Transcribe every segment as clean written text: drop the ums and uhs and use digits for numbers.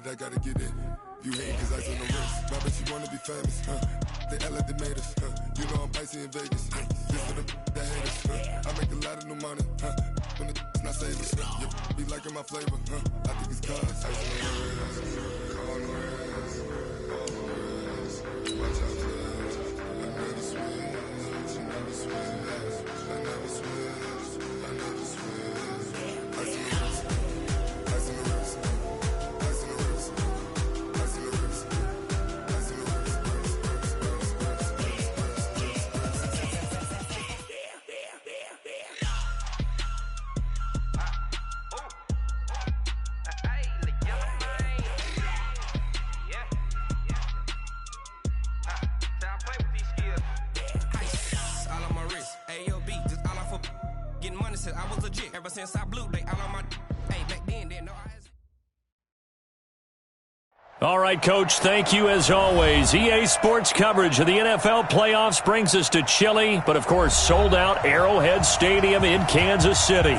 it, I gotta get it. You hate cause ice on the wrist. My bitch, you wanna be famous, They act like they made us, You know I'm icy in Vegas, This for the that hate us, I make a lot of new money, When the not save us, You be liking my flavor, I think it's cause ice on the wrist, on the wrist, on the wrist. Watch out, cuz I never switch, I never switch, I never switch, I never switch. Ice on the wrist, ice on the wrist, ice on the wrist, ice on the wrist, ice on the wrist, I was legit ever since I blew. They all on my back then no All right, Coach, thank you as always. EA Sports coverage of the NFL playoffs brings us to Chile, but of course sold out Arrowhead Stadium in Kansas City.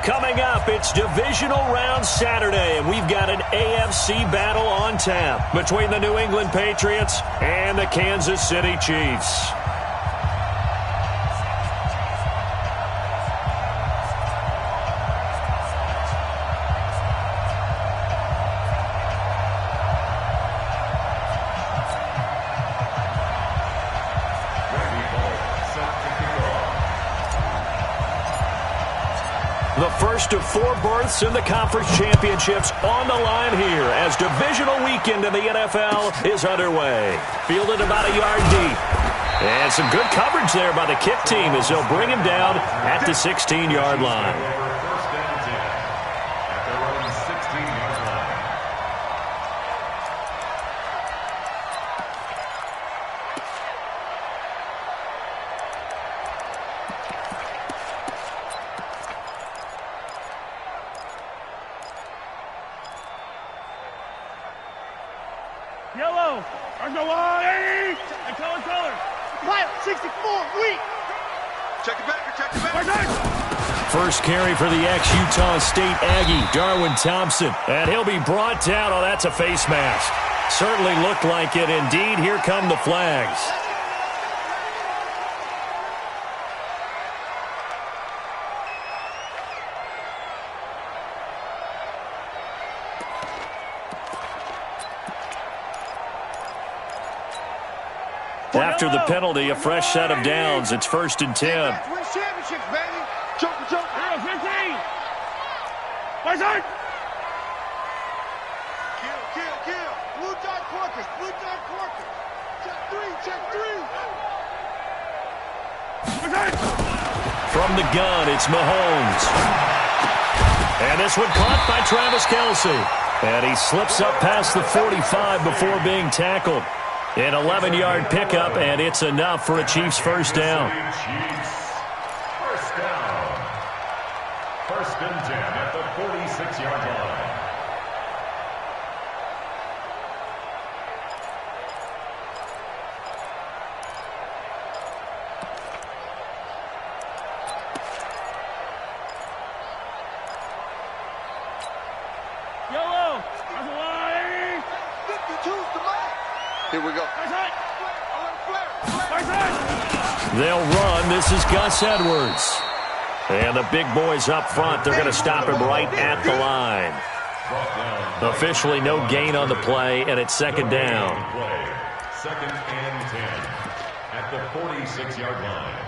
Coming up, it's divisional round Saturday, and we've got an AFC battle on tap between the New England Patriots and the Kansas City Chiefs. The first of 4 berths in the conference championships on the line here as divisional weekend in the NFL is underway. Fielded about a yard deep. And some good coverage there by the kick team as they'll bring him down at the 16-yard line. Yellow, or no, and color. Pilot 64, weak. Check it back. First carry for the ex-Utah State Aggie, Darwin Thompson. And he'll be brought down. Oh, that's a face mask. Certainly looked like it. Indeed, here come the flags. After the penalty, a fresh set of downs. It's 1st and 10. Win championships, baby. Choke. 15. Bison. Kill. Blue dot Corkers. Check 3. From the gun, it's Mahomes. And this one caught by Travis Kelce. And he slips up past the 45 before being tackled. An 11-yard pickup, and it's enough for a Chiefs first down. First down. 1st and 10 at the 46-yard line. Yellow, on the line. 52's the line. Here we go. They'll run. This is Gus Edwards. And the big boys up front, they're going to stop him right at the line. Officially no gain on the play, and it's 2nd down. 2nd and 10 at the 46-yard line.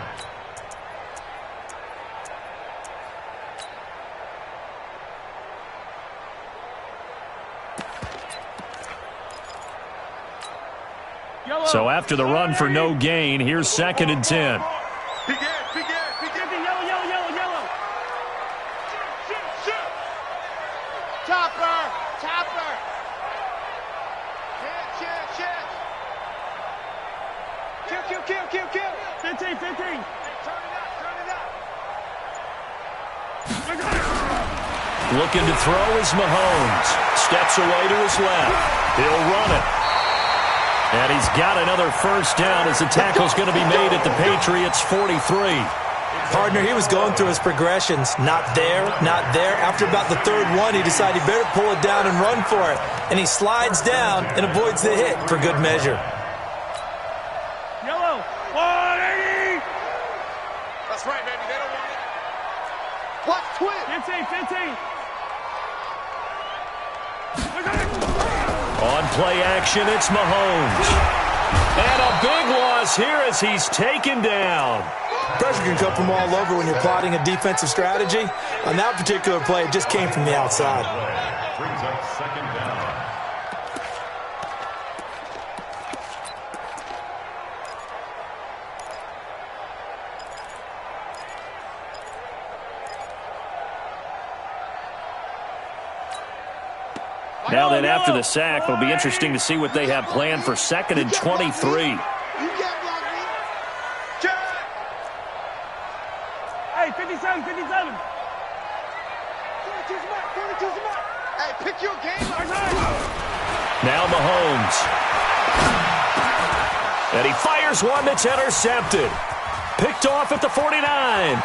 So after the run for no gain, here's 2nd and 10. Big ass. Yellow. Chopper. Kill. 15. Turn it up. Looking to throw is Mahomes. Steps away to his left. He'll run it. And he's got another first down as the tackle's going to be made at the Patriots' 43. Partner, he was going through his progressions. Not there, not there. After about the third one, he decided he better pull it down and run for it. And he slides down and avoids the hit for good measure. Yellow, 180. That's right, baby. They don't want it. Watch twin. 15. On play action, it's Mahomes. And a big loss here as he's taken down. Pressure can come from all over when you're plotting a defensive strategy. On that particular play, it just came from the outside. Brings up second down. Now then, after the sack, it'll be interesting to see what they have planned for 2nd and 23. You can't block me. Hey, 57. 42's a mark. Hey, pick your game up. Now Mahomes. And he fires one that's intercepted. Picked off at the 49.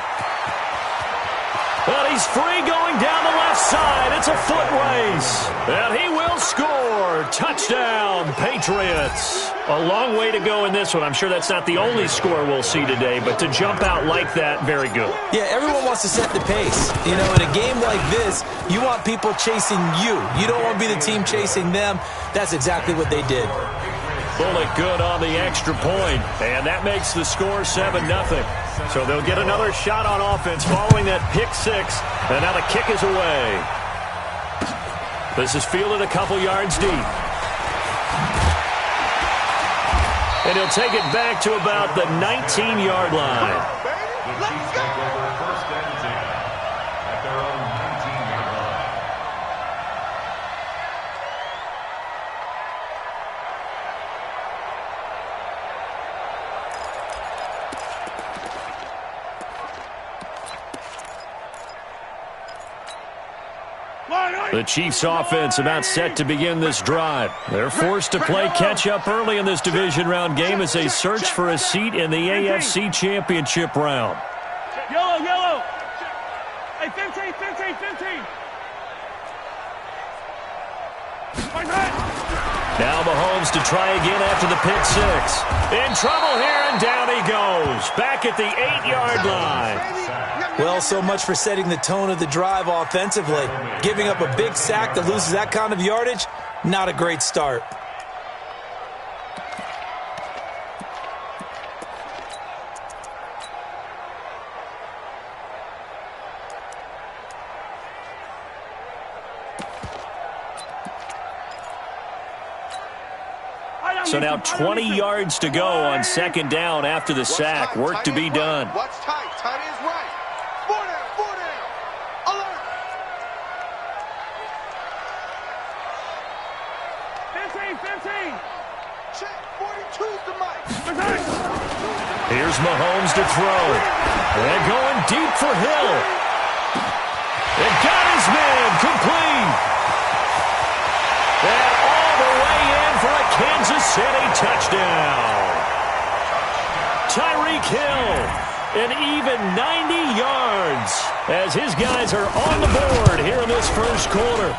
But he's free going down the left side. It's a foot race. And he will score. Touchdown, Patriots. A long way to go in this one. I'm sure that's not the only score we'll see today, but to jump out like that, very good. Yeah, everyone wants to set the pace. You know, in a game like this, you want people chasing you. You don't want to be the team chasing them. That's exactly what they did. Bullet good on the extra point, and that makes the score 7-0. So they'll get another shot on offense following that pick six, and now the kick is away. This is fielded a couple yards deep. And he'll take it back to about the 19-yard line. The Chiefs take over 1st and 10 at their own 19-yard line. The Chiefs offense about set to begin this drive. They're forced to play catch-up early in this division round game as they search for a seat in the AFC Championship round. Yellow. Hey, 15. Now Mahomes to try again after the pick six. In trouble here, and down he goes. Back at the 8-yard line. Well, so much for setting the tone of the drive offensively. Giving up a big sack that loses that kind of yardage, not a great start. So now 20 yards to go on 2nd down after the sack. Work to be done. Watch tight. Tight is right. 4 down. Alert. 15. Check. 42's the mic. Here's Mahomes to throw. And going deep for Hill. It got his man complete. And all the way in for a Kansas City touchdown. Tyreek Hill, an even 90 yards as his guys are on the board here in this first quarter.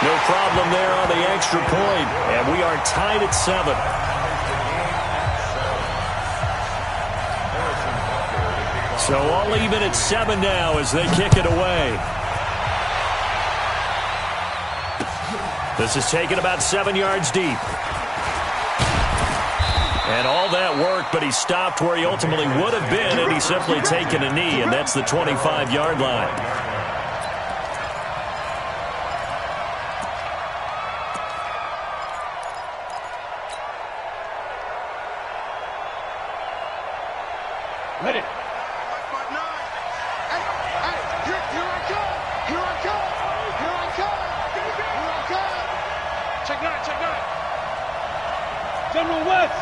No problem there on the extra point, and we are tied at 7. So all even at 7 now as they kick it away. This is taken about 7 yards deep. And all that work, but he stopped where he ultimately would have been had he simply taken a knee, and that's the 25-yard line. Ready. Check nine. General West.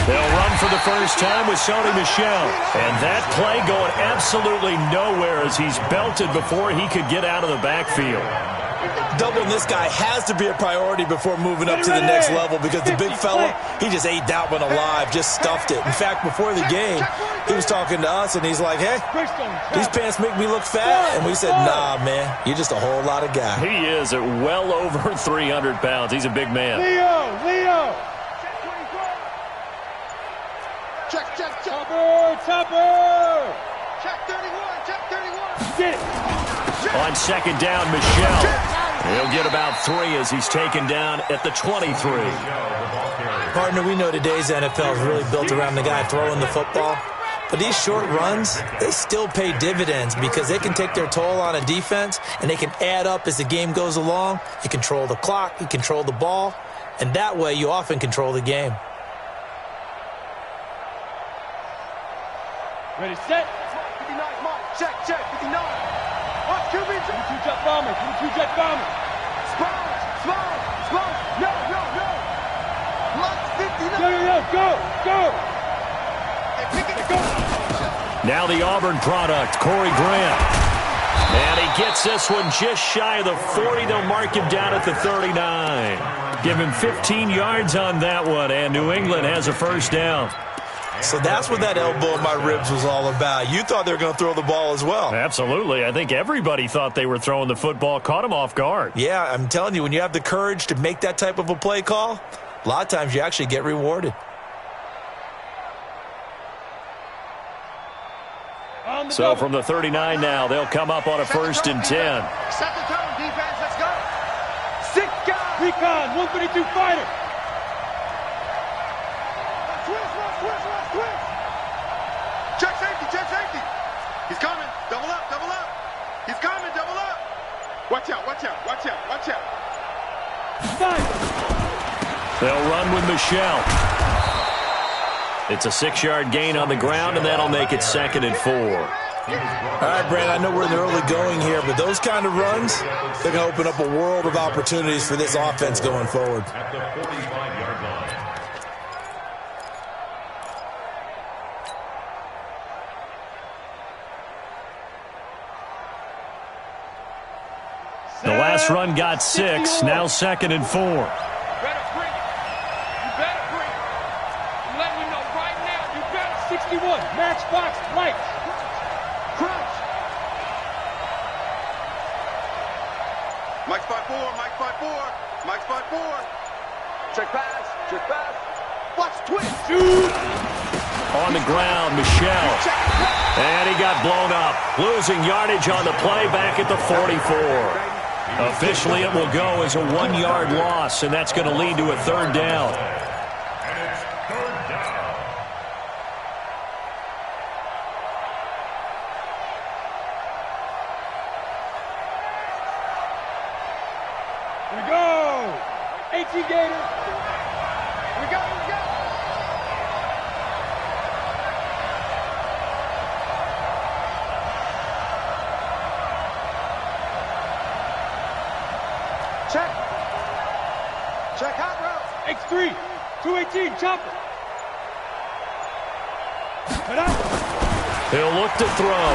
They'll run for the first time with Sony Michel. And that play going absolutely nowhere as he's belted before he could get out of the backfield. Doubling this guy has to be a priority before moving up to the next level because the big fella, he just ate that one alive, just stuffed it. In fact, before the game, he was talking to us, and he's like, hey, these pants make me look fat. And we said, nah, man, you're just a whole lot of guy. He is at well over 300 pounds. He's a big man. Leo! Check. Chopper! Check 31, check 31. Get it! On second down, Michel. He'll get about 3 as he's taken down at the 23. Partner, we know today's NFL is really built around the guy throwing the football. But these short runs, they still pay dividends because they can take their toll on a defense and they can add up as the game goes along. You control the clock, you control the ball, and that way you often control the game. Ready, set. 59, Mark. Check, 59. Watch QB. 22 jet bomber. Small. No. Mark 59. Go. Hey, pick it. Go. Now the Auburn product, Corey Grant. And he gets this one just shy of the 40. They'll mark him down at the 39. Give him 15 yards on that one, and New England has a first down. So that's what that elbow in my ribs was all about. You thought they were going to throw the ball as well. Absolutely. I think everybody thought they were throwing the football, caught him off guard. Yeah, I'm telling you, when you have the courage to make that type of a play call, a lot of times you actually get rewarded. So from the 39 now, they'll come up on a 1st and 10. Set the tone, defense. Let's go. 6 guys. Recon, 132 fighter. Twist. Check safety. He's coming. Double up. He's coming. Double up. Watch out. Five. They'll run with Michel. It's a 6-yard gain on the ground, and that'll make it 2nd and 4. All right, Brandon, I know we're in the early going here, but those kind of runs, they're going to open up a world of opportunities for this offense going forward. At the 45-yard line. The last run got 6, now 2nd and 4. You better bring it. I'm letting you know right now. You better. 61, matchbox, lights. Crunch. Mike's 5-4. Check pass. Watch twist. Shoot. On the ground, Michel. And he got blown up. Losing yardage on the play back at the 44. Officially, it will go as a 1-yard loss, and that's going to lead to a 3rd down. And it's 3rd down. We go. 18 Gators. We go. Check hot route. X3, 218, chopper. Head out. He'll look to throw.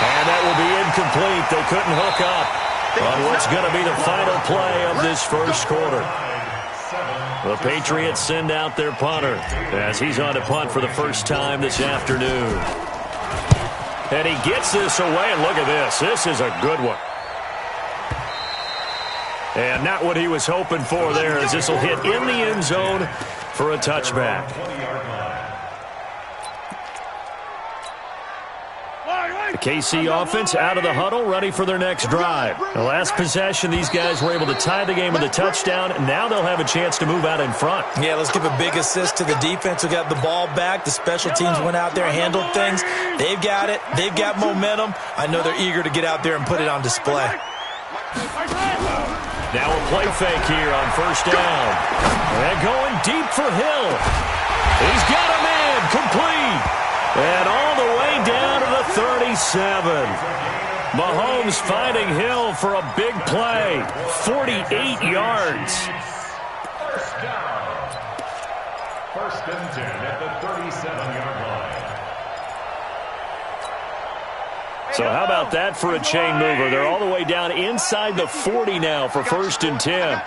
And that will be incomplete. They couldn't hook up on what's going to be the final play of this first quarter. The Patriots send out their punter as he's on to punt for the first time this afternoon. And he gets this away, and look at this. This is a good one. And not what he was hoping for there, as this will hit in the end zone for a touchback. The KC offense out of the huddle, ready for their next drive. The last possession, these guys were able to tie the game with a touchdown, and now they'll have a chance to move out in front. Yeah, let's give a big assist to the defense who got the ball back. The special teams went out there and handled things. They've got it. They've got momentum. I know they're eager to get out there and put it on display. Now a play fake here on 1st down. And going deep for Hill. He's got a man, complete. And all the way down to the 37. Mahomes finding Hill for a big play. 48 yards. First down. 1st and 10 at the 37-yard line. So how about that for a chain mover? They're all the way down inside the 40 now for 1st and 10.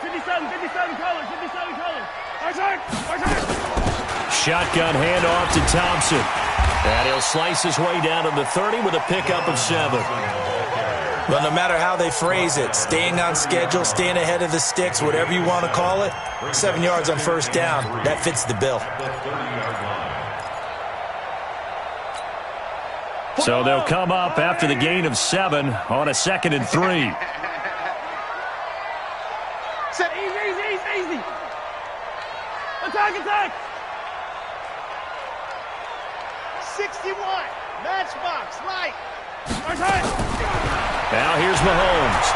57 colors. Shotgun handoff to Thompson. And he'll slice his way down to the 30 with a pickup of 7. Well, no matter how they phrase it, staying on schedule, staying ahead of the sticks, whatever you want to call it, 7 yards on 1st down, that fits the bill. So they'll come up after the gain of 7 on a 2nd and 3. Set easy. Attack. 61. Matchbox, light. Now here's Mahomes.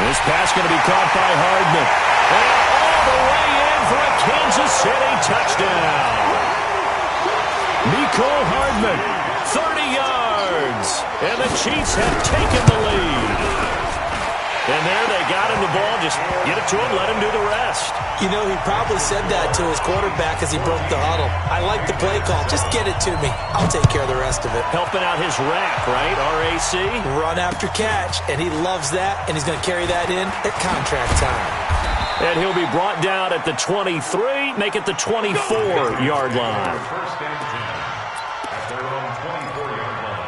This pass going to be caught by Hardman. And all the way in for a Kansas City touchdown. Mecole Hardman, 30 yards. And the Chiefs have taken the lead. And there they got him the ball. Just get it to him, let him do the rest. You know, he probably said that to his quarterback as he broke the huddle. I like the play call. Just get it to me. I'll take care of the rest of it. Helping out his rack, right? RAC. Run after catch, and he loves that, and he's going to carry that in at contract time. And he'll be brought down at the 23, make it the 24-yard line. First and 10 at their own 24-yard line.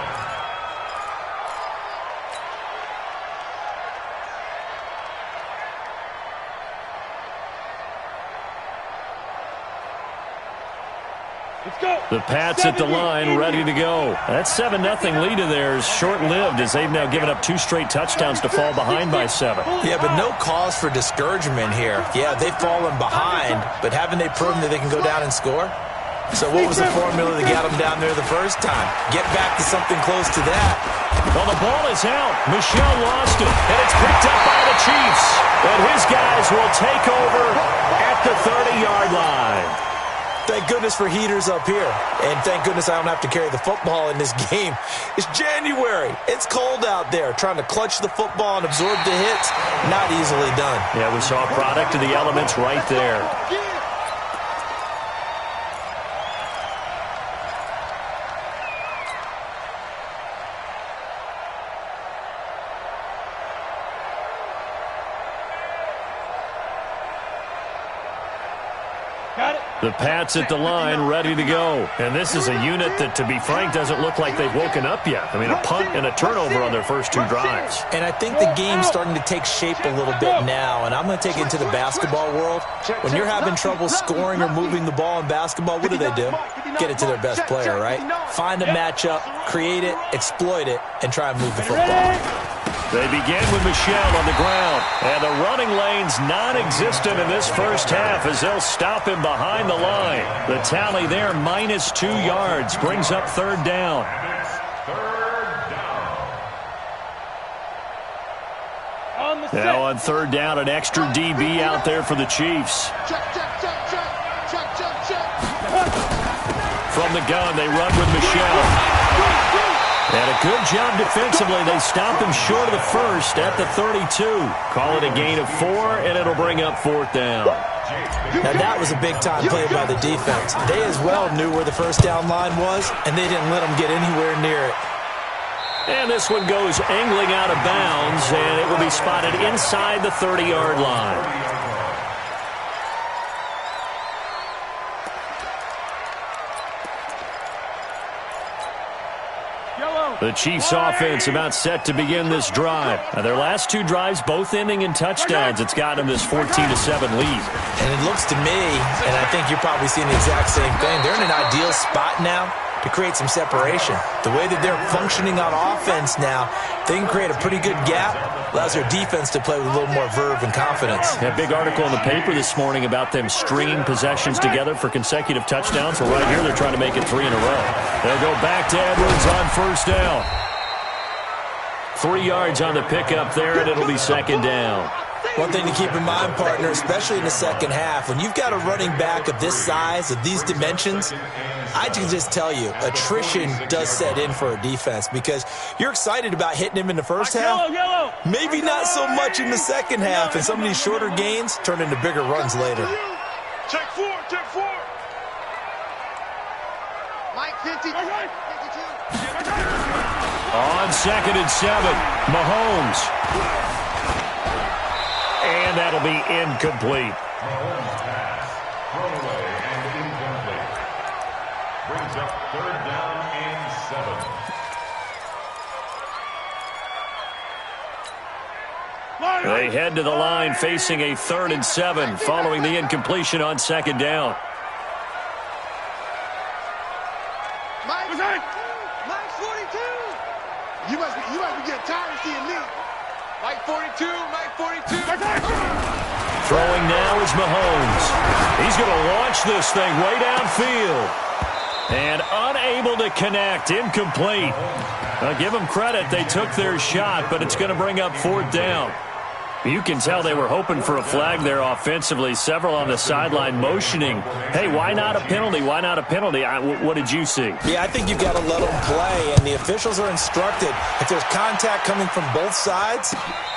The Pats at the line, ready to go. That 7-0 lead of theirs short-lived as they've now given up 2 straight touchdowns to fall behind by 7. Yeah, but no cause for discouragement here. Yeah, they've fallen behind, but haven't they proven that they can go down and score? So what was the formula that got them down there the first time? Get back to something close to that. Well, the ball is out. Michel lost it, and it's picked up by the Chiefs. And his guys will take over at the 30-yard line. Thank goodness for heaters up here. And thank goodness I don't have to carry the football in this game. It's January. It's cold out there. Trying to clutch the football and absorb the hits, not easily done. Yeah, we saw a product of the elements right there. The Pats at the line, ready to go. And this is a unit that, to be frank, doesn't look like they've woken up yet. I mean, a punt and a turnover on their first 2 drives. And I think the game's starting to take shape a little bit now, and I'm going to take it to the basketball world. When you're having trouble scoring or moving the ball in basketball, what do? Get it to their best player, right? Find a matchup, create it, exploit it, and try and move the football. They begin with Michel on the ground. And the running lane's non-existent in this first half as they'll stop him behind the line. The tally there, -2 yards, brings up 3rd down. Now on 3rd down, an extra DB out there for the Chiefs. From the gun, they run with Michel. And a good job defensively. They stop him short of the first at the 32. Call it a gain of 4, and it'll bring up 4th down. Now, that was a big-time play by the defense. They as well knew where the first down line was, and they didn't let them get anywhere near it. And this one goes angling out of bounds, and it will be spotted inside the 30-yard line. The Chiefs offense about set to begin this drive. Now, their last 2 drives, both ending in touchdowns. It's got them this 14-7 lead. And it looks to me, and I think you're probably seeing the exact same thing, they're in an ideal spot now to create some separation. The way that they're functioning on offense now, they can create a pretty good gap. Allows their defense to play with a little more verve and confidence. A big article in the paper this morning about them stringing possessions together for consecutive touchdowns. Well, right here, they're trying to make it 3 in a row. They'll go back to Edwards on 1st down. 3 yards on the pickup there, and it'll be 2nd down. One thing to keep in mind, partner, especially in the second half, when you've got a running back of this size, of these dimensions, I can just tell you, attrition does set in for a defense because you're excited about hitting him in the first half. Maybe not so much in the second half, and some of these shorter gains turn into bigger runs later. Check 4, check 4. Mike 50, 52. On 2nd and 7, Mahomes. And that'll be incomplete. Mahomes pass, thrown away and incomplete. Brings up 3rd down and 7. They head to the line facing a 3rd and 7 following the incompletion on 2nd down. Mike 42. You must be getting tired of seeing me. Mike 42. Throwing now is Mahomes. He's going to launch this thing way downfield. And unable to connect, incomplete. Now, give them credit, they took their shot, but it's going to bring up 4th down. You can tell they were hoping for a flag there offensively. Several on the sideline motioning, hey, why not a penalty? Why not a penalty? What did you see? Yeah, I think you've got to let them play, and the officials are instructed. If there's contact coming from both sides,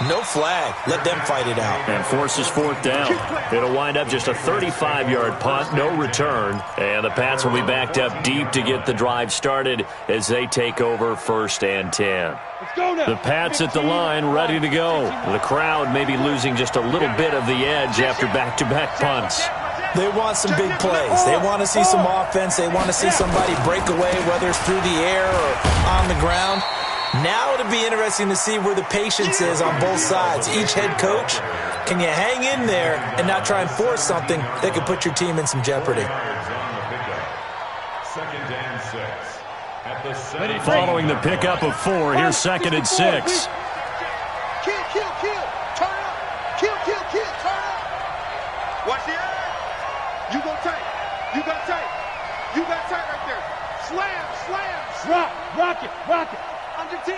no flag. Let them fight it out. And forces 4th down. It'll wind up just a 35-yard punt, no return. And the Pats will be backed up deep to get the drive started as they take over 1st and 10. The Pats at the line, ready to go. The crowd may be losing just a little bit of the edge after back-to-back punts. They want some big plays. They want to see some offense. They want to see somebody break away, whether it's through the air or on the ground. Now it'll be interesting to see where the patience is on both sides. Each head coach, can you hang in there and not try and force something that could put your team in some jeopardy? 2nd and 6. Following the pickup of 4, here's 2nd and 6. Kill. Turn up. Kill. Turn up. Watch the eye. You go tight. You got tight right there. Slam. Rock it. Under 10.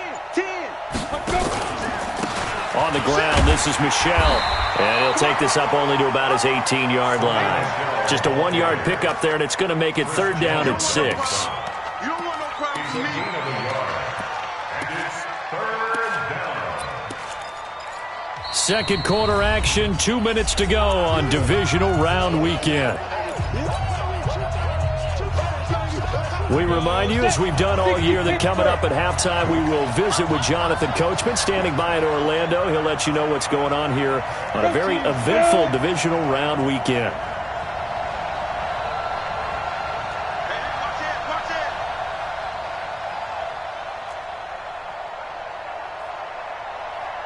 On the ground, this is Michel. And he'll take this up only to about his 18-yard line. Just a 1-yard pickup there, and it's going to make it 3rd down at 6. You don't want no problems with me. And it's 3rd down. Second quarter action, 2 minutes to go on divisional round weekend. We remind you, as we've done all year, that coming up at halftime, we will visit with Jonathan Coachman, standing by in Orlando. He'll let you know what's going on here on a very eventful divisional round weekend.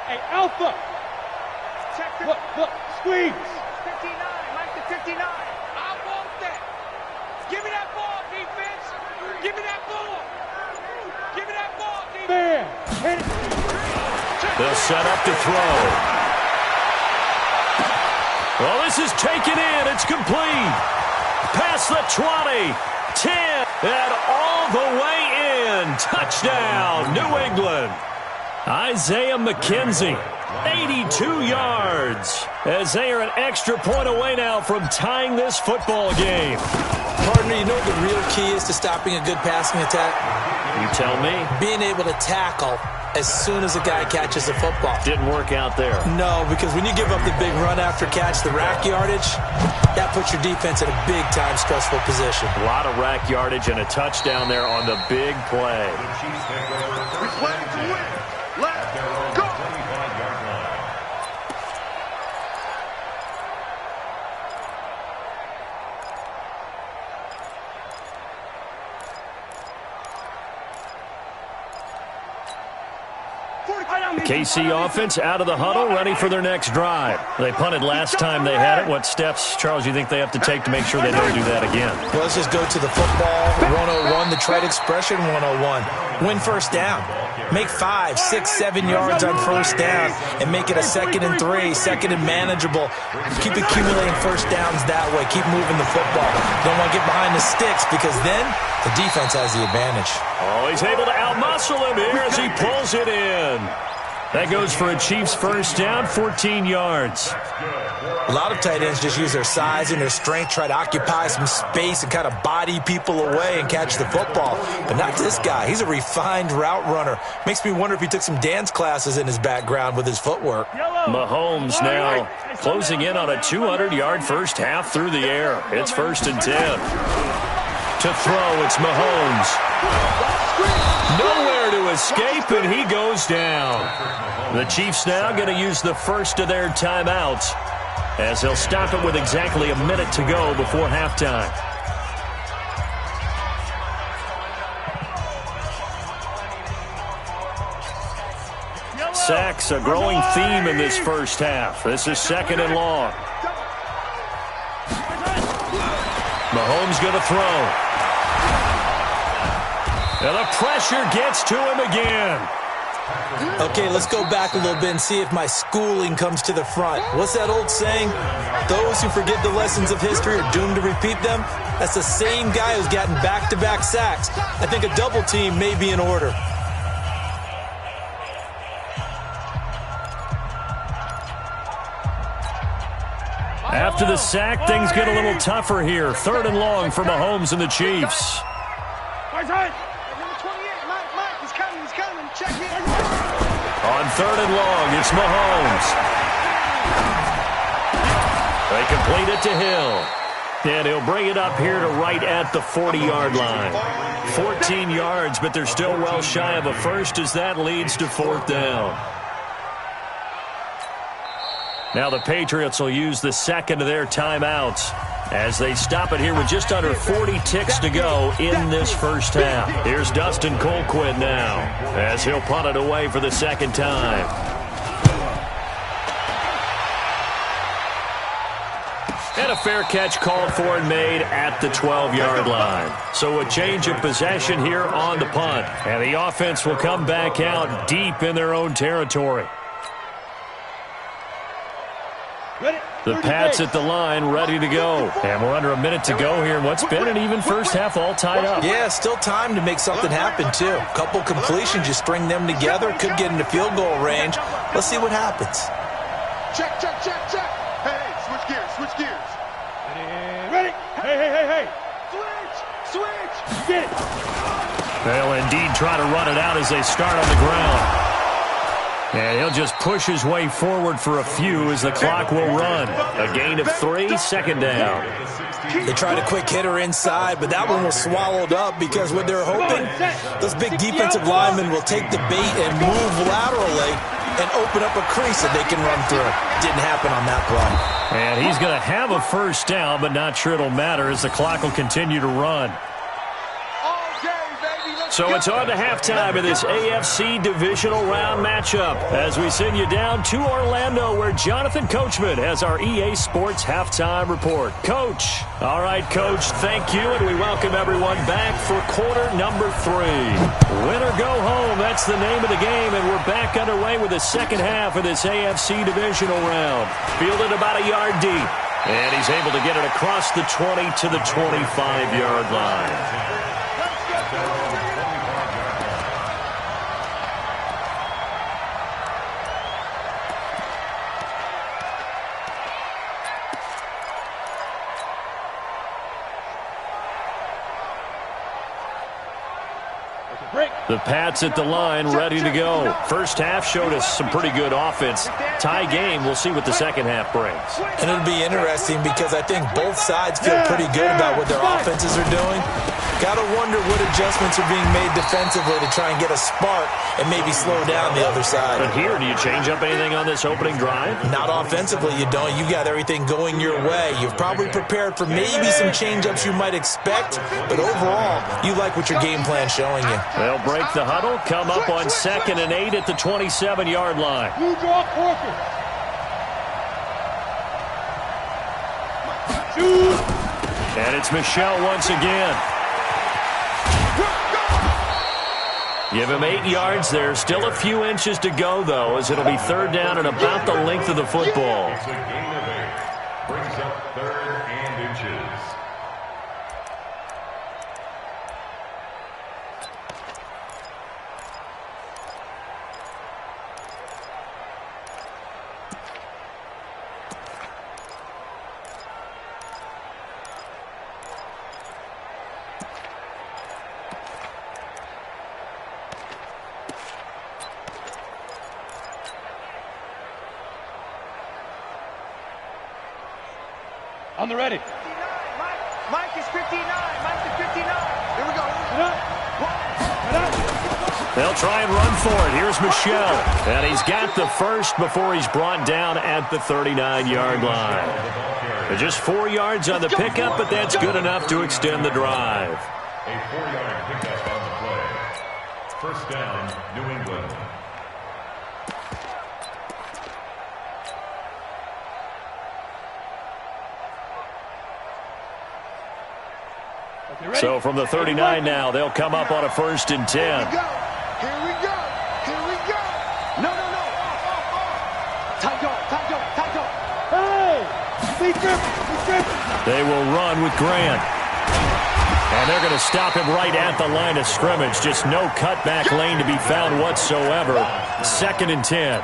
Hey, Alpha. Look, squeeze. 59, Mike the 59. I want that. Give me that ball, defense. Give me that ball. Man. They'll set up to throw. Well, this is taken in. It's complete. Past the 20, 10, and all the way in. Touchdown, New England. Isaiah McKenzie, 82 yards, as they are an extra point away now from tying this football game. Partner, you know what the real key is to stopping a good passing attack? You tell me. Being able to tackle as soon as a guy catches the football. Didn't work out there. No, because when you give up the big run after catch, the rack yardage, that puts your defense in a big-time stressful position. A lot of rack yardage and a touchdown there on the big play. The Chiefs take over 1st and 10. Let's go. 25-yard line. KC offense out of the huddle, ready for their next drive. They punted last time they had it. What steps, Charles, you think they have to take to make sure they don't do that again? Well, let's just go to the football 101, the trade expression 101. Win 1st down. Make 5, 6, 7 yards on 1st down and make it a 2nd and 3, 2nd and manageable. Keep accumulating 1st downs that way. Keep moving the football. Don't want to get behind the sticks because then the defense has the advantage. Oh, he's able to outmuscle him here as he pulls it in. That goes for a Chiefs 1st down, 14 yards. A lot of tight ends just use their size and their strength, try to occupy some space and kind of body people away and catch the football. But not this guy. He's a refined route runner. Makes me wonder if he took some dance classes in his background with his footwork. Mahomes now closing in on a 200-yard first half through the air. It's 1st and 10. To throw, it's Mahomes. Nowhere to escape, and he goes down. The Chiefs now going to use the first of their timeouts, as they'll stop it with exactly a minute to go before halftime. Sacks, a growing theme in this first half. This is 2nd and long. Mahomes going to throw. And the pressure gets to him again. Okay, let's go back a little bit and see if my schooling comes to the front. What's that old saying? Those who forget the lessons of history are doomed to repeat them. That's the same guy who's gotten back-to-back sacks. I think a double team may be in order. After the sack, things get a little tougher here. 3rd and long for Mahomes and the Chiefs. On 3rd and long, it's Mahomes. They complete it to Hill. And he'll bring it up here to right at the 40-yard line. 14 yards, but they're still well shy of a first as that leads to 4th down. Now the Patriots will use the second of their timeouts as they stop it here with just under 40 ticks to go in this first half. Here's Dustin Colquitt now as he'll punt it away for the second time. And a fair catch called for and made at the 12-yard line. So a change of possession here on the punt. And the offense will come back out deep in their own territory. The Pats at the line, ready to go. And we're under a minute to go here in what's been an even first half, all tied up. Yeah, still time to make something happen, too. A couple completions, you string them together, could get into field goal range. Let's see what happens. Check. Hey, switch gears. Ready? Hey. Switch. Get it. They'll indeed try to run it out as they start on the ground. And he'll just push his way forward for a few as the clock will run. A gain of 3, 2nd down. They tried a quick hitter inside, but that one was swallowed up because what they're hoping, those big defensive linemen will take the bait and move laterally and open up a crease that they can run through. Didn't happen on that play. And he's going to have a first down, but not sure it'll matter as the clock will continue to run. So it's on to halftime of this AFC divisional round matchup as we send you down to Orlando where Jonathan Coachman has our EA Sports halftime report. Coach. All right, Coach, thank you, and we welcome everyone back for quarter number 3. Win or go home, that's the name of the game, and we're back underway with the second half of this AFC divisional round. Fielded about a yard deep, and he's able to get it across the 20 to the 25-yard line. The Pats at the line, ready to go. First half showed us some pretty good offense. Tie game, we'll see what the second half brings. And it'll be interesting because I think both sides feel pretty good about what their offenses are doing. Got to wonder what adjustments are being made defensively to try and get a spark and maybe slow down the other side. But here, do you change up anything on this opening drive? Not offensively, you don't. You got everything going your way. You've probably prepared for maybe some change-ups you might expect, but overall, you like what your game plan's showing you. They'll break the huddle, come up on 2nd and 8 at the 27-yard line. And it's Michel once again. Give him 8 yards there. Still a few inches to go, though, as it'll be 3rd down and about the length of the football. Brings up 3rd and inches. On the ready. Mike is 59. Mike is 59. They'll try and run for it. Here's Michel. And he's got the first before he's brought down at the 39-yard line. Just 4 yards on the pickup, but that's good enough to extend the drive. A 4-yard pickup on the play. First down, New England. So from the 39 now, they'll come up on a 1st and 10. Here we go. Here we go. Here we go. No. Tight go. Hey! Be tripping. They will run with Grant. And they're going to stop him right at the line of scrimmage. Just no cutback lane to be found whatsoever. 2nd and 10.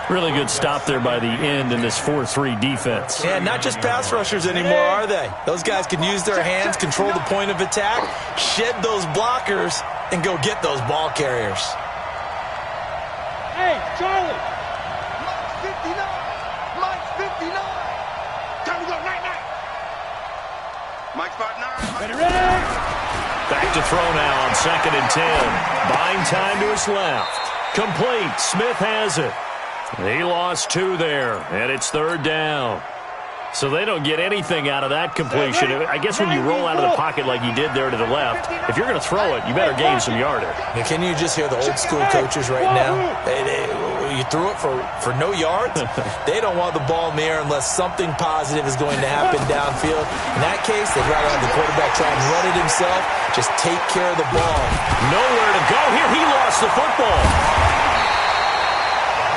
Really good stop there by the end in this 4-3 defense. Yeah, not just pass rushers anymore, are they? Those guys can use their hands, control the point of attack, shed those blockers, and go get those ball carriers. Hey, Charlie. Mike's 59. Time to go, night. Mike's 5'9". Ready. Back to throw now on 2nd and 10. Buying time to his left. Complete. Smith has it. He lost 2 there, and it's 3rd down. So they don't get anything out of that completion. I guess when you roll out of the pocket like you did there to the left, if you're going to throw it, you better gain some yardage. And can you just hear the old school coaches right now? You threw it for no yards? They don't want the ball in the air unless something positive is going to happen downfield. In that case, they'd rather have the quarterback try and run it himself, just take care of the ball. Nowhere to go here. He lost the football.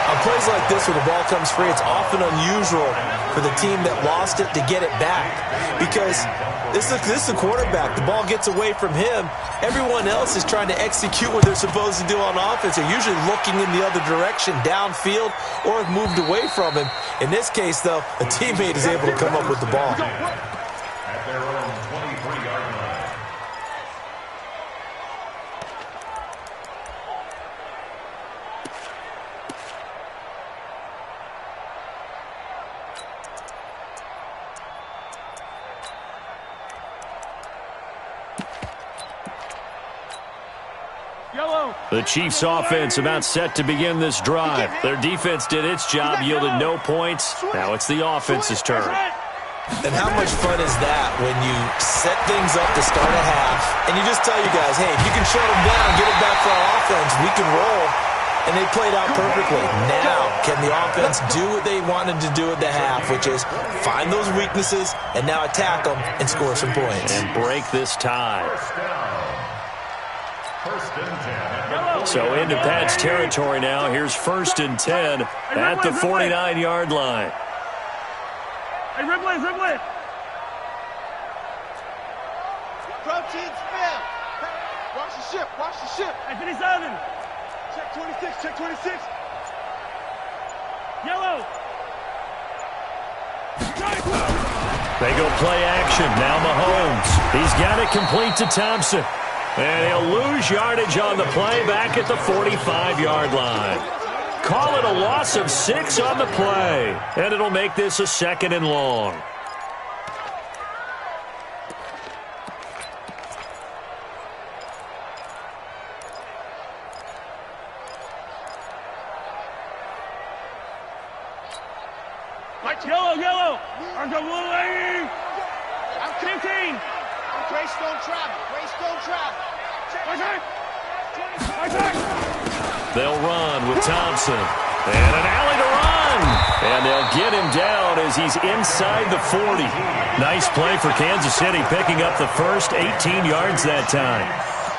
On plays like this where the ball comes free, it's often unusual for the team that lost it to get it back. Because this is the quarterback. The ball gets away from him. Everyone else is trying to execute what they're supposed to do on offense. They're usually looking in the other direction, downfield, or have moved away from him. In this case, though, a teammate is able to come up with the ball. At their own 23-yard line. The Chiefs' offense about set to begin this drive. Their defense did its job, yielded no points. Now it's the offense's turn. And how much fun is that when you set things up to start a half, and you just tell you guys, hey, if you can shut them down, get it back for our offense, we can roll. And they played out perfectly. Now, can the offense do what they wanted to do at the half, which is find those weaknesses and now attack them and score some points. And break this tie. First and 10. So into Pat's territory now. Here's 1st and 10 at the 49-yard line. Hey, Ripley. Protein spam. Watch the ship. Hey, 57. Check 26. Yellow. They go play action. Now Mahomes. He's got it complete to Thompson. And he'll lose yardage on the play back at the 45-yard line. Call it a loss of 6 on the play. And it'll make this a 2nd and long. Yellow. I'm the Willie. I'm 15. Greystone travel. They'll run with Thompson. And an alley to run. And they'll get him down as he's inside the 40. Nice play for Kansas City, picking up the first 18 yards that time.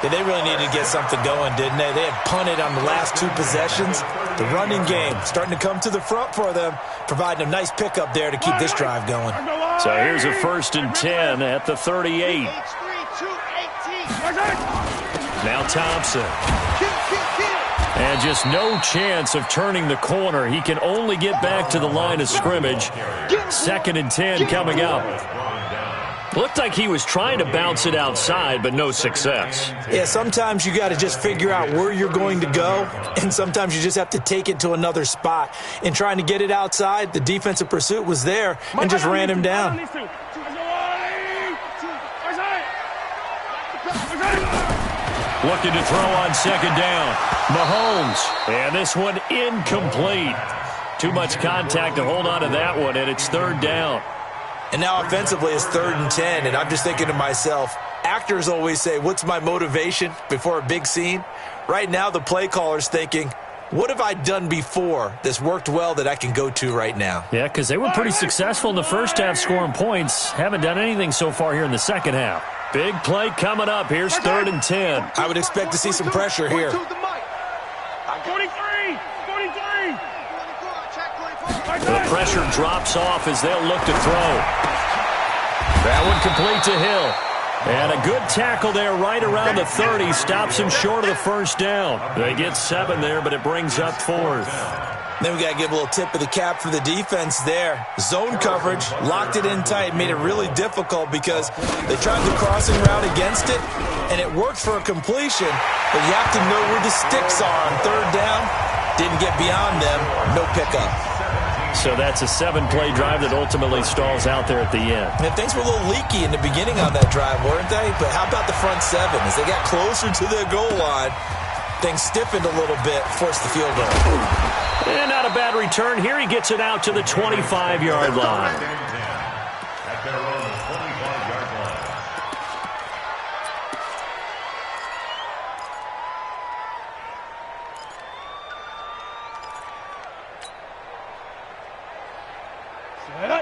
Yeah, they really needed to get something going, didn't they? They had punted on the last 2 possessions. The running game starting to come to the front for them, providing a nice pickup there to keep this drive going. So here's a 1st and 10 at the 38. Now Thompson. And just no chance of turning the corner. He can only get back to the line of scrimmage. 2nd and 10 coming up. Looked like he was trying to bounce it outside, but no success. Yeah, sometimes you got to just figure out where you're going to go, and sometimes you just have to take it to another spot. In trying to get it outside, the defensive pursuit was there and just ran him down. looking to throw on second down. Mahomes, and this one incomplete. Too much contact to hold on to that one, and it's third down. And now offensively it's 3rd and 10, and I'm just thinking to myself, actors always say, what's my motivation before a big scene? Right now the play caller's thinking, what have I done before that's worked well that I can go to right now? Yeah, because they were pretty successful in the first half scoring points. Haven't done anything so far here in the second half. Big play coming up. Here's 3rd and 10. I would expect to see some pressure here. 43! 43! The pressure drops off as they'll look to throw. That one complete to Hill. And a good tackle there right around the 30. Stops him short of the first down. They get 7 there, but it brings up 4th. Then we got to give a little tip of the cap for the defense there. Zone coverage, locked it in tight, made it really difficult because they tried the crossing route against it, and it worked for a completion, but you have to know where the sticks are on 3rd down. Didn't get beyond them, no pickup. So that's a 7-play drive that ultimately stalls out there at the end. And things were a little leaky in the beginning on that drive, weren't they? But how about the front 7? As they got closer to their goal line, things stiffened a little bit, forced the field goal. And not a bad return. Here he gets it out to the 25-yard line. At their own 25-yard line.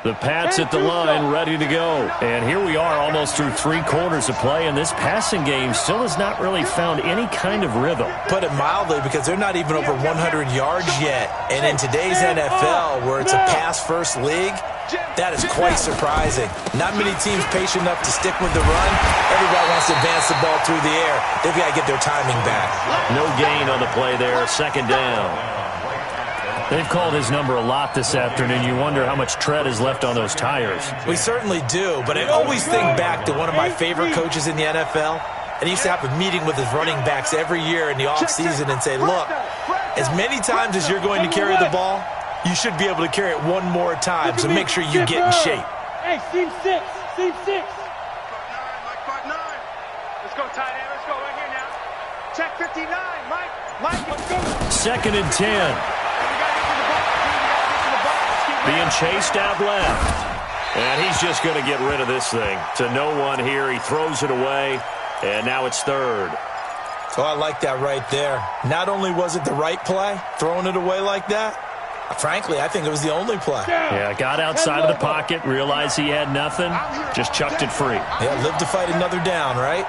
The Pats at the line, ready to go. And here we are almost through 3 quarters of play, and this passing game still has not really found any kind of rhythm. Put it mildly, because they're not even over 100 yards yet. And in today's NFL, where it's a pass-first league, that is quite surprising. Not many teams patient enough to stick with the run. Everybody wants to advance the ball through the air. They've got to get their timing back. No gain on the play there, second down. They've called his number a lot this afternoon. You wonder how much tread is left on those tires. We certainly do, but I always think back to one of my favorite coaches in the NFL, and he used to have a meeting with his running backs every year in the offseason and say, look, as many times as you're going to carry the ball, you should be able to carry it one more time, so make sure you get in shape. Hey, seam 6. Seam 6. Mike 5-9. Let's go, tight end. Let's go right here now. Check 59. Mike, let's go. 2nd and 10. Being chased out left. And he's just going to get rid of this thing. To no one here. He throws it away. And now it's 3rd. So I like that right there. Not only was it the right play, throwing it away like that, frankly, I think it was the only play. Yeah, got outside of the pocket, realized he had nothing, just chucked it free. Yeah, live to fight another down, right?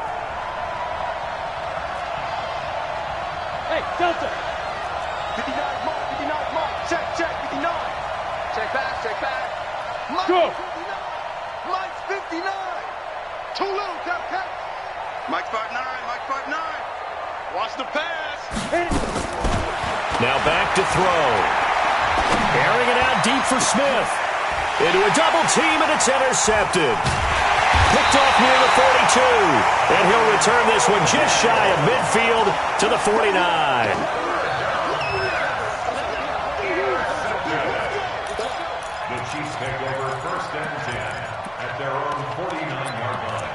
Hey, Delta. 59 Mike. Check 59. Check back. Mike, Go. 59. Mike's 59. Too little, Cap. Mike 5-9. Watch the pass. Now back to throw. Airing it out deep for Smith. Into a double team, and it's intercepted. Picked off near the 42. And he'll return this one just shy of midfield to the 49. Chiefs take over 1st and 10 at their own 49-yard line.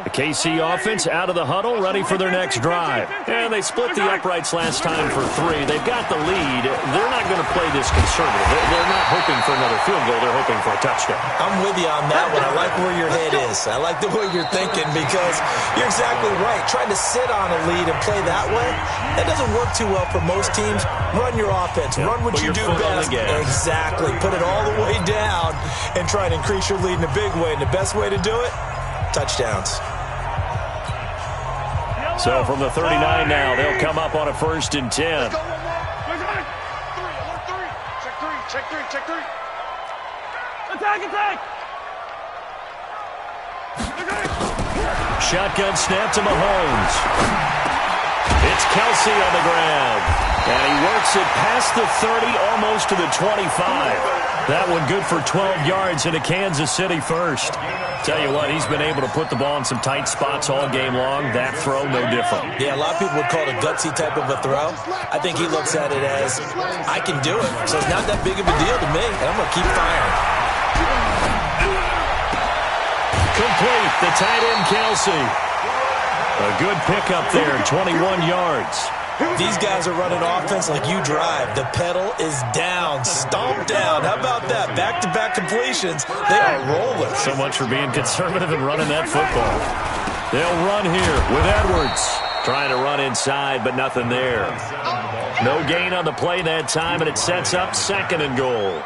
The KC offense out of the huddle, ready for their next drive. And they split the uprights last time for 3. They've got the lead. They're not going to play this conservative. They're not hoping for another field goal. They're hoping for a touchdown. I'm with you on that one. I like where your head is. I like the way you're thinking because you're exactly right. Trying to sit on a lead and play that way, that doesn't work too well for most teams. Run your offense. Run what you do best. Exactly. Put it all the way down and try and increase your lead in a big way. And the best way to do it, touchdowns. So from the 39 now, they'll come up on a 1st and 10. Let's go, 1-1. 3. Check 3. Attack. Shotgun snap to Mahomes. It's Kelsey on the ground. And he works it past the 30, almost to the 25. That one good for 12 yards into Kansas City first. Tell you what, he's been able to put the ball in some tight spots all game long. That throw, no different. Yeah, a lot of people would call it a gutsy type of a throw. I think he looks at it as, I can do it. So it's not that big of a deal to me, and I'm going to keep firing. Complete, the tight end, Kelsey. A good pickup there, 21 yards. These guys are running offense like you drive. The pedal is down, stomped down. How about that? Back-to-back completions. They are rolling. So much for being conservative and running that football. They'll run here with Edwards. Trying to run inside, but nothing there. No gain on the play that time, and it sets up 2nd and goal.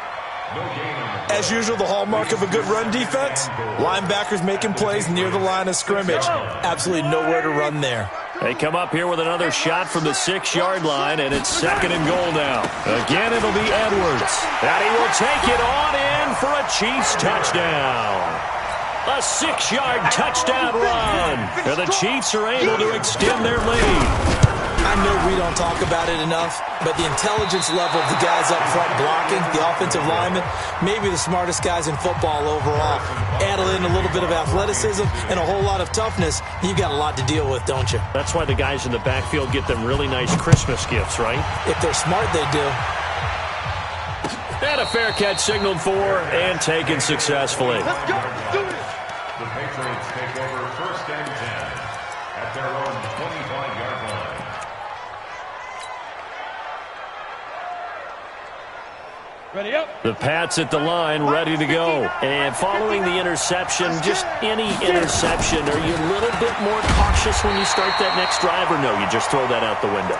As usual, the hallmark of a good run defense, linebackers making plays near the line of scrimmage. Absolutely nowhere to run there. They come up here with another shot from the 6-yard line, and it's 2nd and goal now. Again, it'll be Edwards. And he will take it on in for a Chiefs touchdown. A 6-yard touchdown run. And the Chiefs are able to extend their lead. I know we don't talk about it enough, but the intelligence level of the guys up front blocking, the offensive linemen, maybe the smartest guys in football overall. Add in a little bit of athleticism and a whole lot of toughness, you've got a lot to deal with, don't you? That's why the guys in the backfield get them really nice Christmas gifts, right? If they're smart, they do. And a fair catch signaled for and taken successfully. Let's go. Do it. The Patriots take over 1st and 10 at their own 25-yard line. Ready up. The Pats at the line, ready to go. And following the interception, just any interception, are you a little bit more cautious when you start that next drive, or no, you just throw that out the window?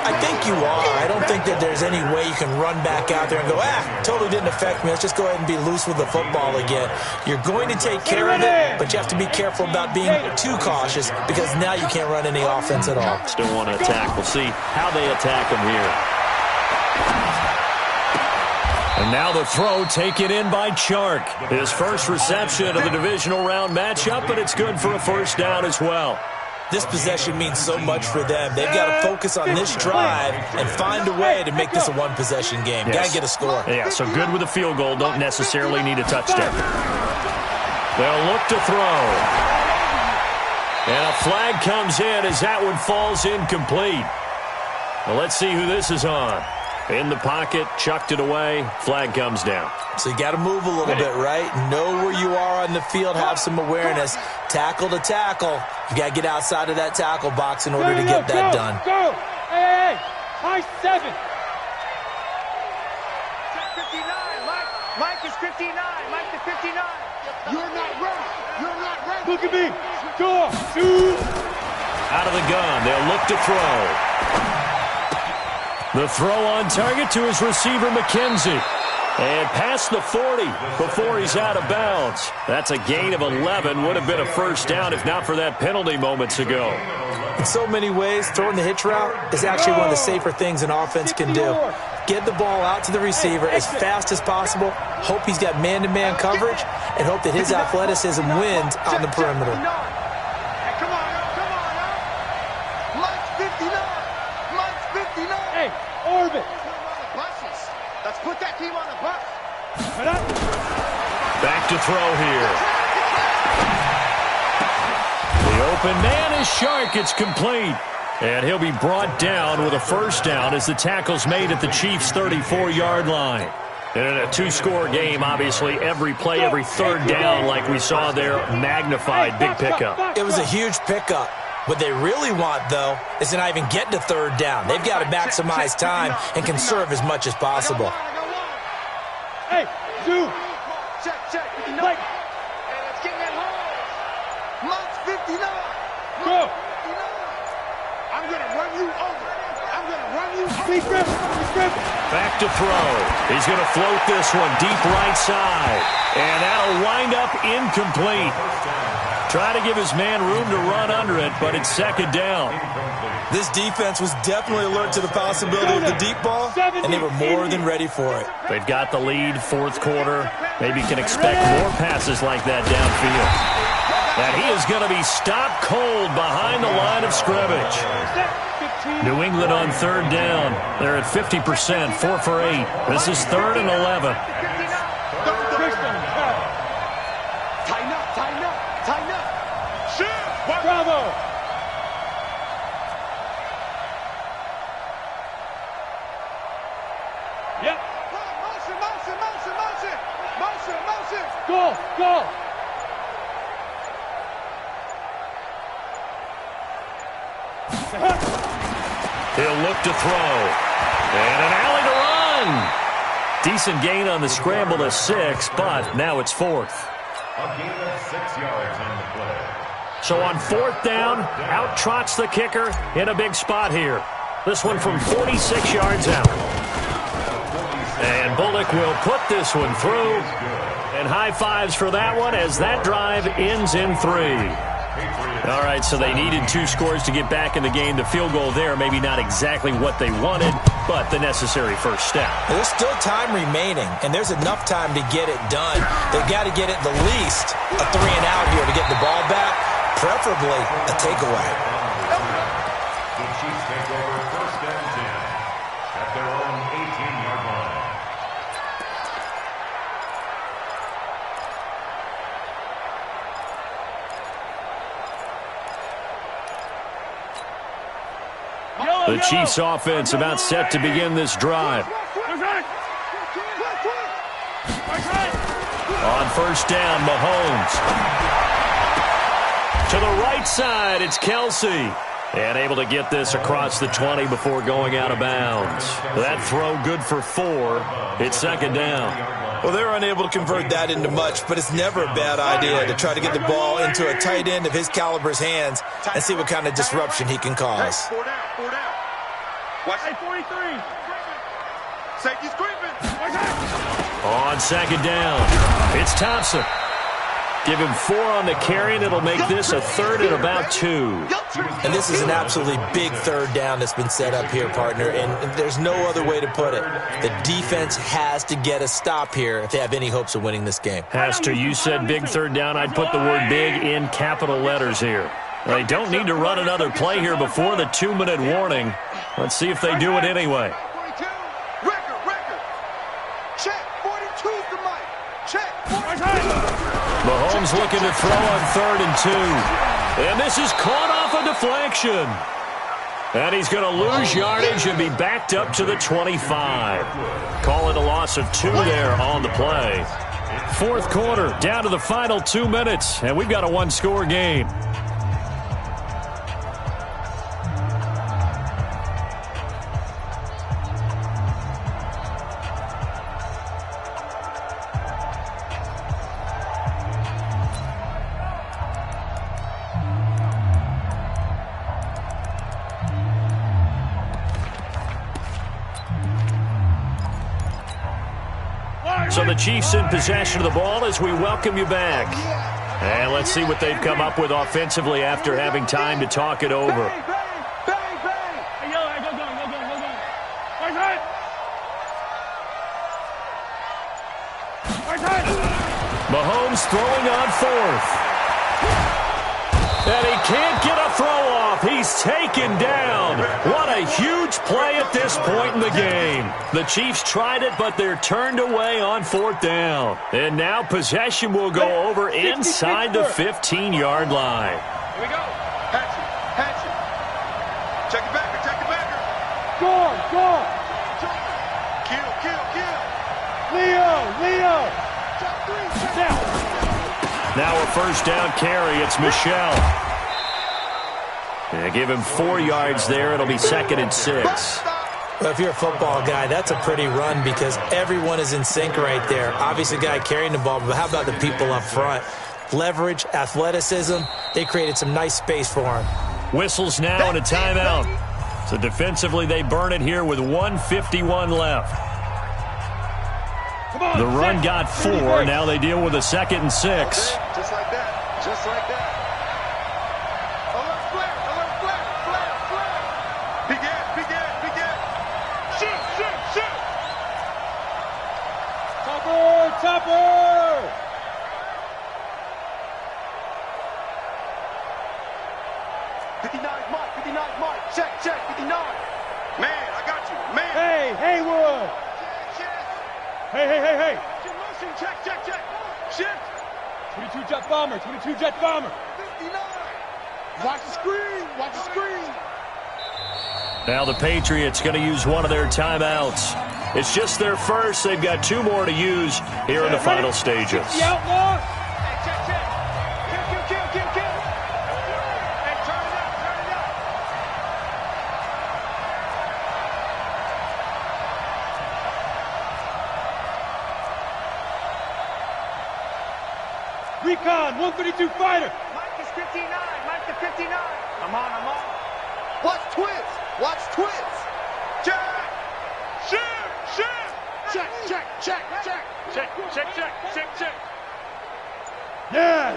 I think you are. I don't think that there's any way you can run back out there and go, totally didn't affect me. Let's just go ahead and be loose with the football again. You're going to take care of it, but you have to be careful about being too cautious because now you can't run any offense at all. Still want to attack. We'll see how they attack them here. And now the throw taken in by Chark. His first reception of the divisional round matchup, but it's good for a 1st down as well. This possession means so much for them. They've got to focus on this drive and find a way to make this a one-possession game. Got to get a score. Yeah, so good with a field goal. Don't necessarily need a touchdown. They'll look to throw. And a flag comes in as that one falls incomplete. Well, let's see who this is on. In the pocket, chucked it away, flag comes down. So you got to move a little bit, right? Know where you are on the field, have some awareness. Tackle to tackle. You got to get outside of that tackle box in order to get that done. Go! Hey! High 7! 59, Mike. Mike is 59. Mike is 59. You're not ready. You're not ready. Look at me. Go! Shoot! Out of the gun, they'll look to throw. The throw on target to his receiver, McKenzie. And past the 40 before he's out of bounds. That's a gain of 11. Would have been a 1st down if not for that penalty moments ago. In so many ways, throwing the hitch route is actually one of the safer things an offense can do. Get the ball out to the receiver as fast as possible, hope he's got man-to-man coverage, and hope that his athleticism wins on the perimeter. Come on, now. Mike's 59. Mike's 59. Hey, orbit. Let's put that team on the bus. Back to throw here. The open man is Chark. It's complete. And he'll be brought down with a 1st down as the tackle's made at the Chiefs' 34-yard line. And in a 2-score game, obviously, every play, every 3rd down, like we saw there, magnified, big pickup. It was a huge pickup. What they really want, though, is to not even get to 3rd down. They've got to maximize time and conserve as much as possible. Hey, Zoo. Check. Mike. Hey, let's get that home. Mike's 59. Go. I'm going to run you over. I'm going to run you over. Be grip. Back to throw. He's going to float this one deep right side. And that'll wind up incomplete. Try to give his man room to run under it, but it's 2nd down. This defense was definitely alert to the possibility of the deep ball, and they were more than ready for it. They've got the lead, 4th quarter. Maybe can expect more passes like that downfield. And he is going to be stopped cold behind the line of scrimmage. New England on third down. They're at 50%, 4 for 8. This is 3rd and 11. Tighten up, tighten up, tighten up. Shoot! Bravo! Yep. Motion, motion, motion, motion. Motion, motion. Go, go. He'll look to throw. And an alley to run. Decent gain on the scramble to 6, but now it's 4th. A gain of 6 yards on the play. So on 4th down, out trots the kicker in a big spot here. This one from 46 yards out. And Bullock will put this one through. And high fives for that one as that drive ends in 3. All right, so they needed 2 scores to get back in the game. The field goal there, maybe not exactly what they wanted, but the necessary first step. There's still time remaining, and there's enough time to get it done. They've got to get at the least a 3 and out here to get the ball back, preferably a takeaway. The Chiefs take over 1st and 10 at their own 18-yard line. The Chiefs offense about set to begin this drive. On 1st down, Mahomes. To the right side, it's Kelsey. And able to get this across the 20 before going out of bounds. That throw good for 4. It's 2nd down. Well, they're unable to convert that into much, but it's never a bad idea to try to get the ball into a tight end of his caliber's hands and see what kind of disruption he can cause. 4 down, 4 down. Watch it. 43. Safety's creeping. On 2nd down, it's Thompson. Give him 4 on the carry, and it'll make this a 3rd and about 2. And this is an absolutely big 3rd down that's been set up here, partner, and there's no other way to put it. The defense has to get a stop here if they have any hopes of winning this game. Pastor, you said big 3rd down. I'd put the word big in capital letters here. They don't need to run another play here before the 2-minute warning. Let's see if they do it anyway. 42. Record. Check. 42's the mic. Check. 42. Mahomes looking to throw on 3rd and 2. And this is caught off a deflection. And he's going to lose yardage and be backed up to the 25. Call it a loss of 2 there on the play. 4th quarter, down to the final 2 minutes, and we've got a 1-score game. So the Chiefs in possession of the ball as we welcome you back. And let's see what they've come up with offensively after having time to talk it over. Bang, bang, bang. Hey, go. Right side. Mahomes throwing on 4th. And he can't get a throw off. He's taken down. What a huge play at this point in the game. The Chiefs tried it, but they're turned away on 4th down. And now possession will go over inside the 15-yard line. Here we go. Hatchet. Check it backer. Go. Kill. Leo. Down. Now a 1st down carry. It's Michel. And give him 4 yards there. It'll be 2nd and 6. Well, if you're a football guy, that's a pretty run because everyone is in sync right there. Obviously, the guy carrying the ball, but how about the people up front? Leverage, athleticism, they created some nice space for him. Whistles now and a timeout. So defensively, they burn it here with 1:51 left. The run got 4. Now they deal with a 2nd and 6. Just like that. Alert flare. Big ass. Shoot. Topper. check, 59. Man, I got you, man. Hey, Haywood. Hey. Motion, check. Shift. 22 jet bomber, 22 jet bomber. 59. Watch the screen. Now the Patriots going to use one of their timeouts. It's just their first. They've got 2 more to use here in the final stages. The outlaw. Hey, check. Kill. Hey, turn it up. Recon, 132 fighter. Mike is 59. I'm on. Watch twins. Check. Check.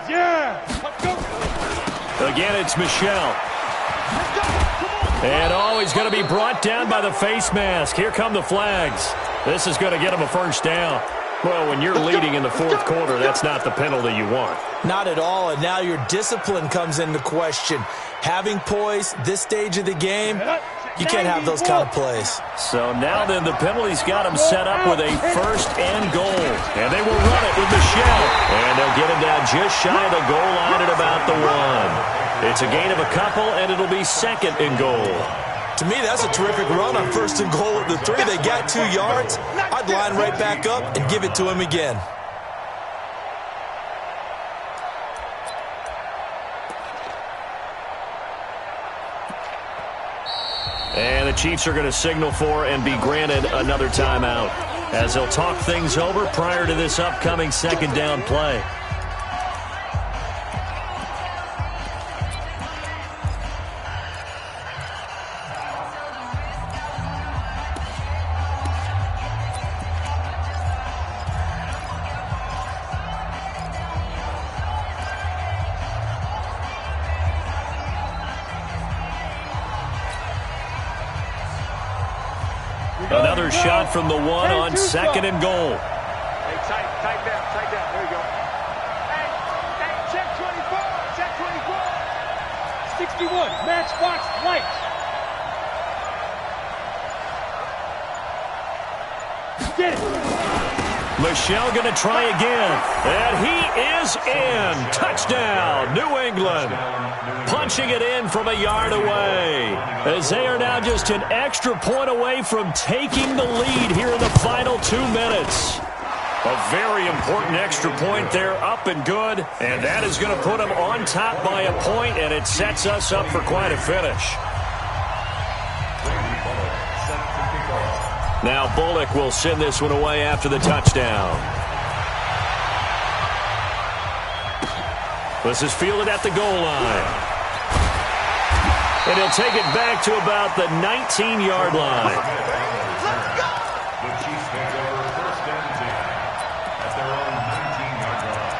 Yeah. Let's go. Again, it's Michel. And he's going to be brought down by the face mask. Here come the flags. This is going to get him a first down. Well, when you're leading in the fourth quarter, that's not the penalty you want. Not at all, and now your discipline comes into question. Having poise this stage of the game, you can't have those kind of plays. So now then, the penalty's got him set up with a first and goal. And they will run it with Michel. And they'll get him down just shy of the goal line at about the 1. It's a gain of a couple, and it'll be second and goal. To me, that's a terrific run on first and goal at the 3. They got 2 yards. I'd line right back up and give it to him again. And the Chiefs are going to signal for and be granted another timeout as they'll talk things over prior to this upcoming second down play. Another shot from the 1 on second and goal. Hey, tight down. There you go. Hey, check 24. 61, matchbox lights. Get it. Michel going to try again. And he is in. Touchdown, New England. Punching it in from a yard away. As they are now just an extra point away from taking the lead here in the final 2 minutes. A very important extra point there, up and good. And that is going to put them on top by a point, and it sets us up for quite a finish. Now Bullock will send this one away after the touchdown. This is fielded at the goal line. And he'll take it back to about the 19-yard line. The Chiefs take over first and 10 at their own 19-yard line.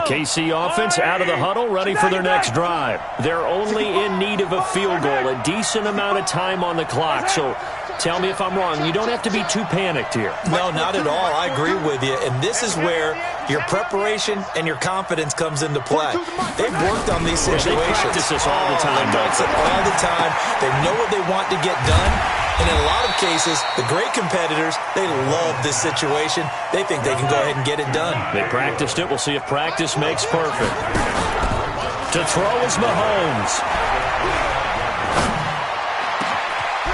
The KC offense out of the huddle, ready for their next drive. They're only in need of a field goal, a decent amount of time on the clock. So tell me if I'm wrong. You don't have to be too panicked here. No, not at all. I agree with you. And this is where your preparation and your confidence comes into play. They've worked on these situations. They practice this all the time. They practice it all the time. They know what they want to get done. And in a lot of cases, the great competitors, they love this situation. They think they can go ahead and get it done. They practiced it. We'll see if practice makes perfect. To throw is Mahomes.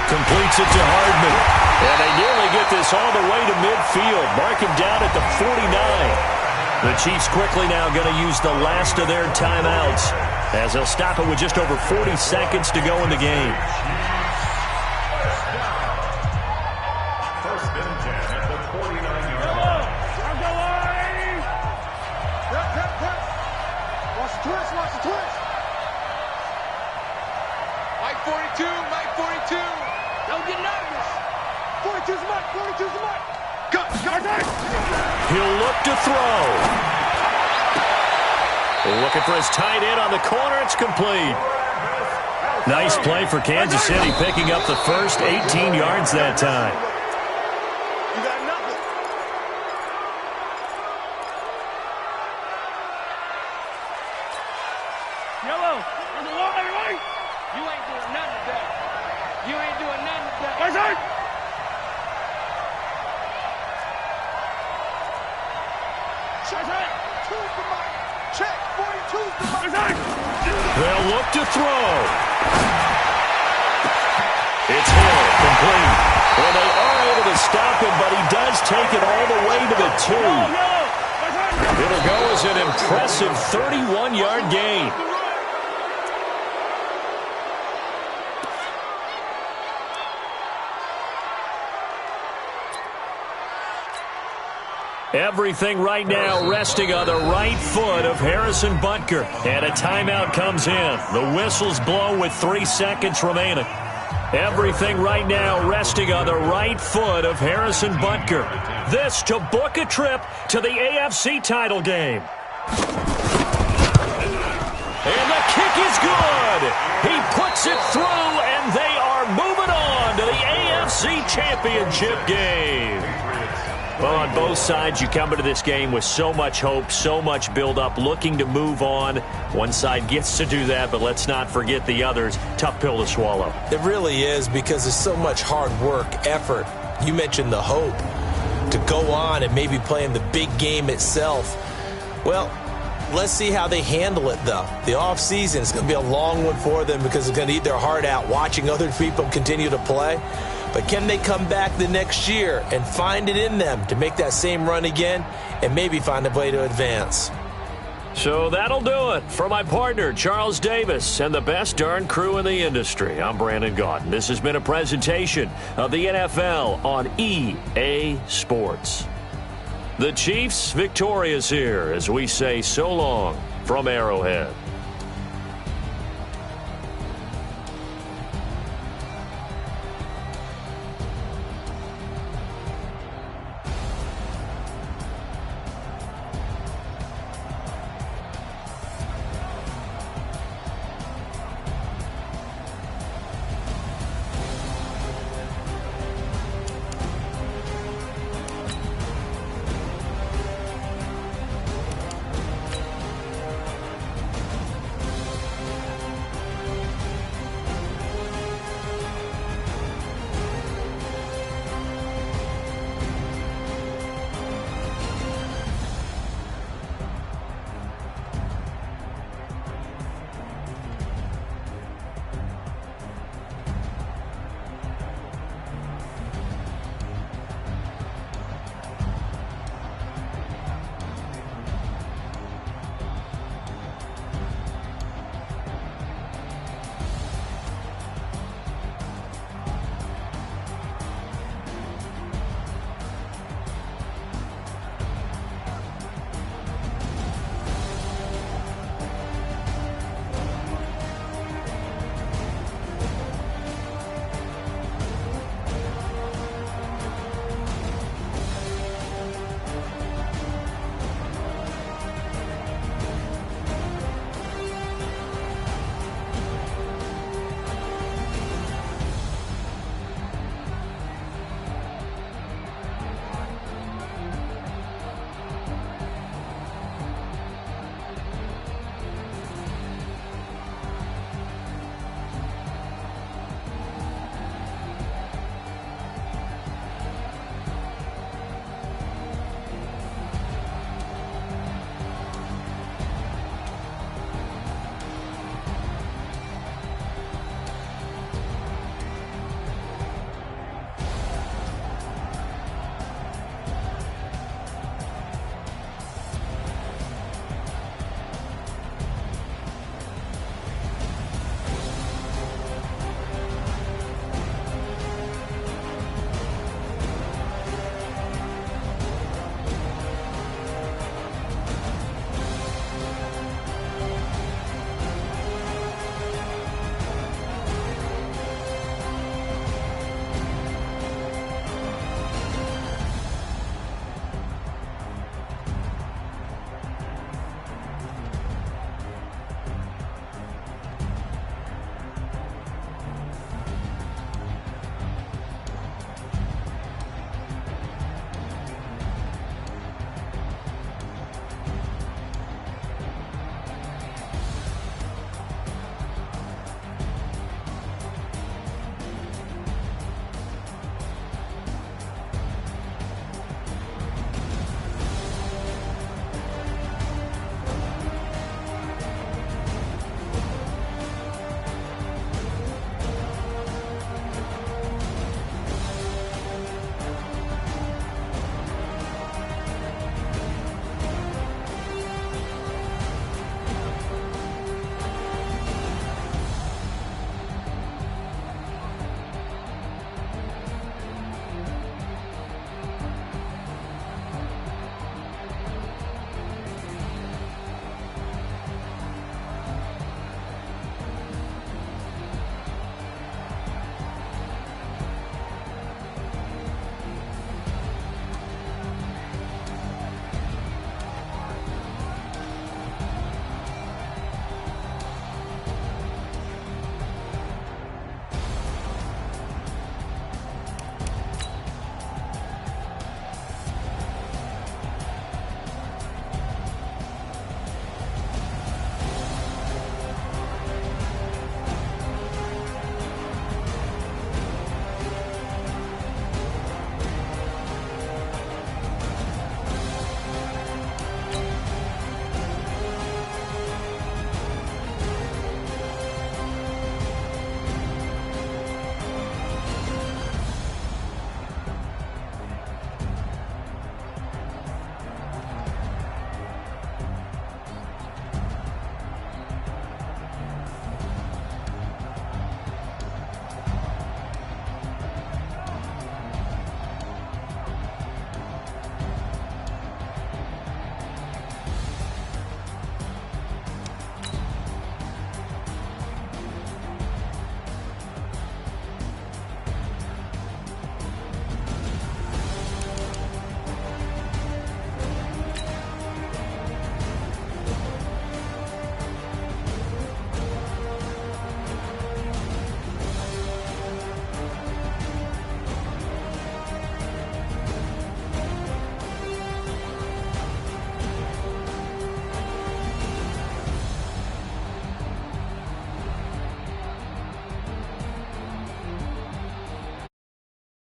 Completes it to Hardman. And they nearly get this all the way to midfield. Mark him down at the 49. The Chiefs quickly now going to use the last of their timeouts as they'll stop it with just over 40 seconds to go in the game. First and 10 at the 49-yard line. Watch the twist. Mike 42. Don't get nervous. 42's the mark. Cut. He'll look to throw. Looking for his tight end on the corner. It's complete. Nice play for Kansas City, picking up the first 18 yards that time. You got nothing. Yellow. There's a long way. You ain't doing nothing today. You ain't doing nothing today. That's it. Check. 42's the mark. They'll look to throw. It's Hill, complete. Well, they are able to stop him, but he does take it all the way to the 2. It'll go as an impressive 31-yard gain. Everything right now resting on the right foot of Harrison Butker. And a timeout comes in. The whistles blow with 3 seconds remaining. Everything right now resting on the right foot of Harrison Butker. This to book a trip to the AFC title game. And the kick is good. He puts it through, and they are moving on to the AFC Championship game. Well, on both sides, you come into this game with so much hope, so much build-up, looking to move on. One side gets to do that, but let's not forget the others. Tough pill to swallow. It really is, because there's so much hard work, effort. You mentioned the hope to go on and maybe play in the big game itself. Well, let's see how they handle it, though. The offseason is going to be a long one for them because they're going to eat their heart out watching other people continue to play. But can they come back the next year and find it in them to make that same run again and maybe find a way to advance? So that'll do it. For my partner, Charles Davis, and the best darn crew in the industry, I'm Brandon Gaudin. This has been a presentation of the NFL on EA Sports. The Chiefs victorious here as we say so long from Arrowhead.